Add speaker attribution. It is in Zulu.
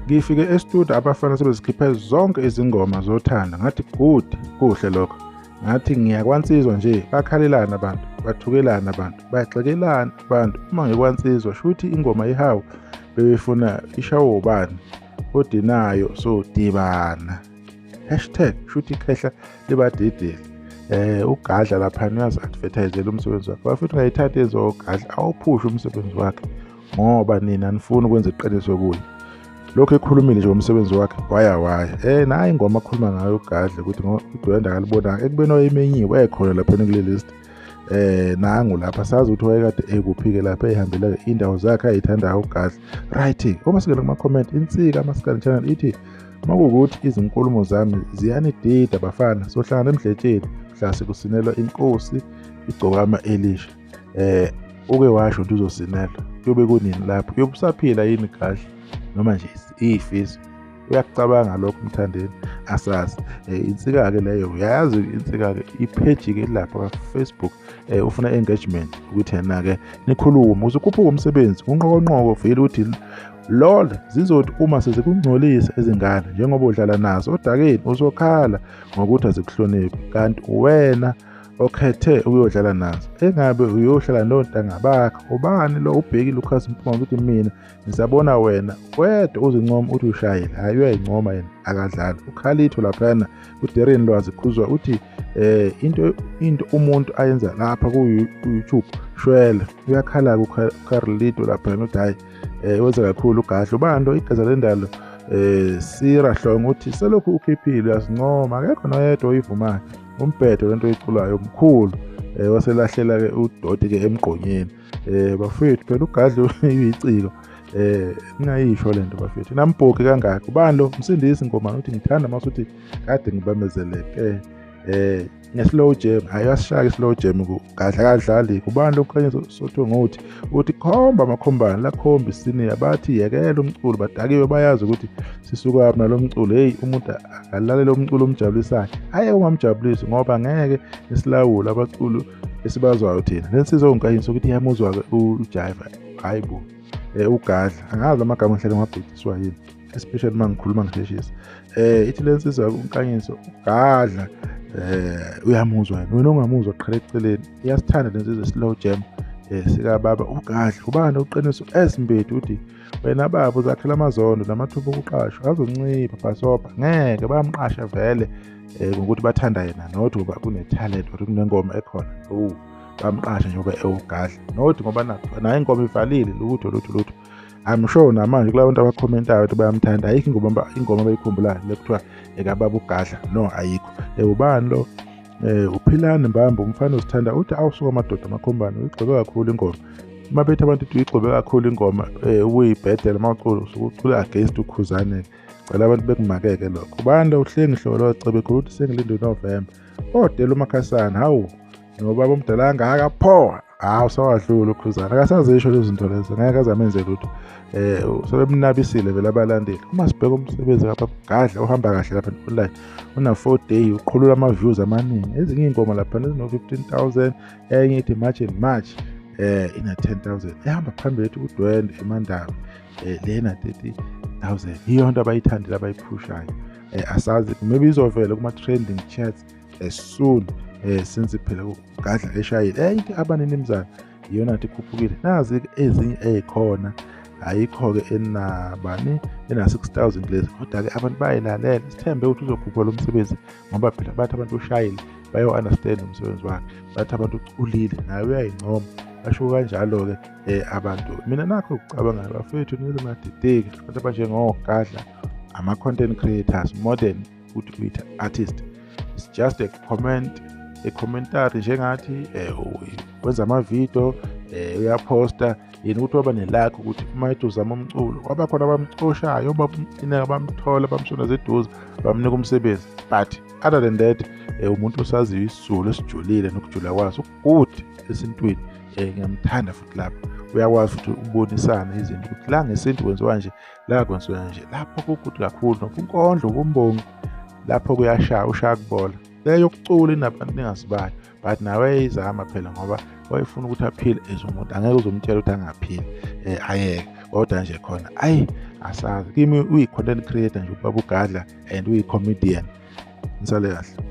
Speaker 1: Ngifike e-studio abafana sebezikhiphe zonke izingoma zothando. Ngathi good, kuhle lokho. Ngathi ngiyakwansizwa nje, bakhalelana abantu, bathukelana abantu, bagxekelana abantu. Uma ngikwansizwa shuthi ingoma ihawu bebefuna ishawo ubani odinayo so dibana. #shuthi ikhehla libadidile. Ugadla laphana uyazi-advertisela umsebenzi wakhe. Bafethu ungayithatha ezogadla awuphushe umsebenzi wakhe ngoba nina nifuna ukwenza iqiniso kuye. Lokho ekhulumile nje umsebenzi wakhe waya. Nayi ingoma akhuluma ngayo ugadla ukuthi udwenda akalibonanga ekubeni wayemenyiwe ekhona lapha kule list. Nangu lapha sazi ukuthi wayekade ekuphike lapha ehambela indawo zakhe ayithandayo ugadla. Right, uma singena kuma-comment insika amasikandi channel ithi makuwukuthi izinkulumo zami ziyanidida bafana sohlangana emdletsheni mhla sekusinelwa inkosi igcokama Elisha. Uke washo ukuthi uzosinelwa kuyobe kunini lapho kuyobe usaphila yini gadla noma nje iyifiso uyakucabanga lokho mthandeni asazi. Insika-ke leyo uyayazi insika-ke ipage-ke lapha ka-Facebook ufuna engagement ukuthi yena-ke nikhulume uzokhuphuka umsebenzi unqokonqoko vele ukuthi lol zizothi uma sezikungcolisa izingane njengoba udlala nazo odakeni uzokhala ngokuthi azikuhloniphi kanti wena okhethe ukuyodlala nazo engabe uyohlala nontanga bakho. Ubani lo ubheki Lucas Mpuma ukuthi mina ngisabona wena wedwa uzincoma uthi ushayile hayi uyayincoma yena akadlali. Ukhalitho laphana uDarren Lwazi khuzwa uthi into umuntu ayenza lapha ku-YouTube shwele uyakhala kuKarlito lapha uthi hayi wenza kakhulu ugadla. Ubani lo igeza lendalo Sira Hlongo uthi selokhu ukhiphile uyasincoma akekho noyedwa oyivumayo. Umbhedo lento oyiculayo omkhulu waselahlela-ke udoti-ke emgqonyeni. Bafethu phela ugadla uyiciko ngingayisho lento bafethu nambhoki kangaka. Ubani lo Msindisi Ngomane uthi ngithanda masuthi kade ngibamezeleke nge-slow jam hayi asishaya i-slow jam kugadla kadlali. Ubani lo Khanye Sothongo uthi khomba amakhombane lakhomba isiniya bathi yekela umculo badakiwe bayazi ukuthi sisuka nalo mculo. Hey umuntu akalalela umculo omjabulisayo aye ungamjabulisi ngoba ngeke isilawula abaculo esibazwayo thina lensizwe onkayiso ukuthi iyamuzwa uJiva hayibo. Ugadla angazi amagama ngihlele ngabhekiswa yini especially mangikhuluma ngisheshisa. Ithi lensizwe unkanyiso ugadla uyamuzwa yena wena ongamuzwa qhela eceleni iyasithanda lensizwe slow jam sika baba ugadla. Ubani uqiniso esimbethu uthi wena baba uzakhela amazondo namathuba okuqashwa azoncipha bhasoba ngeke bamqasha vele ngokuthi bathanda yena nothi ngoba kunetalent or kunengoma ekhona bamqasha njengoba ewugadla nothi ngoba nayo ingoma ivalile lutho. I'm sure namanje kulabantu abakhomentayo ukuthi bayamthanda ayikho ingoma abayikhumbulayo lekuthiwa ekababa ugadla no ayikho. Ubani lo uphilane mbamba umfana uzithanda uthi awusuka amadoda amakhombane uyigcobe kakhulu ingoma. Uma bethi abantu uthi uyigcobe kakhulu ingoma uyibhedela mawuculo usukucula against ukhuzane cela abantu bekumakeke lokho. Ubani lo uhlengi hlolo ocebe khulu uthi sengilinde uNovember odela uMakhasana hawu nobaba omdala angaka pho usawadlula ukhuzana akasazisho lezi zinto lezo ngeke azamenze lutho. Sebemnabisile vele abalandeli. Uma sibheka umsebenzi kapha Gadla uhamba kahle lapha online una 4 day uqhulula ama-views amaningi. Ezinye ingoma lapha ezino-15,000 enye ithi March and March ina 10,000 ehamba phambili ethi udwende eMandaba lena 30,000 yiyo into abayithandile abayiphushayo. Asazi maybe izovela kuma-trending charts soon since phela uGadla eshayile ithi abaninimzana iyona nto ikhuphukile. Nazi ezinye ezikhona ayikho-ke enabani ena-6,000 lezi kodwa-ke abantu bayilalela. Sithembe ukuthi uzokhupha lo msebenzi ngoba phela bathi abantu ushayile bayo-understand umsebenzi wakhe bathi abantu uculile naye uyayincoma basho kanjalo-ke abantu. Mina nakho ukucabanga bafethu nizemadideki abantu abanjengoGadla ama-content creators modern ukuthi uyitha artist. It's just a commentary njengathi wenza amavidiyo uyaposta yini ukuthi waba nelakho ukuthi uma ethi uzama umculo kwaba khona abamcoshayo bamthola bamshona zeduze bamnika umsebenzi. But other than that umuntu osaziyo isizulu esijulile nokujula kwaso ukugude esintwini. Ngiyamthanda futhi lapho uyakwazi ukuthi ubonisane izinto ukuthi la ngesintu kwenziwa nje la kwenziwa nje lapho kugude kakhulu nokunkondlo kumbongi lapho kuyashaya ushaya kubola leyo yokucula inabantu ningazibayo but nawe izama phela ngoba wayefuna ukuthi aphile as umuntu angeke uzomtshela ukuthi angaphili ayeke kodwa nje khona ayi asazi kimi uyi-content creator nje ubaba ugadla and uyi-comedian. Nisale kahle.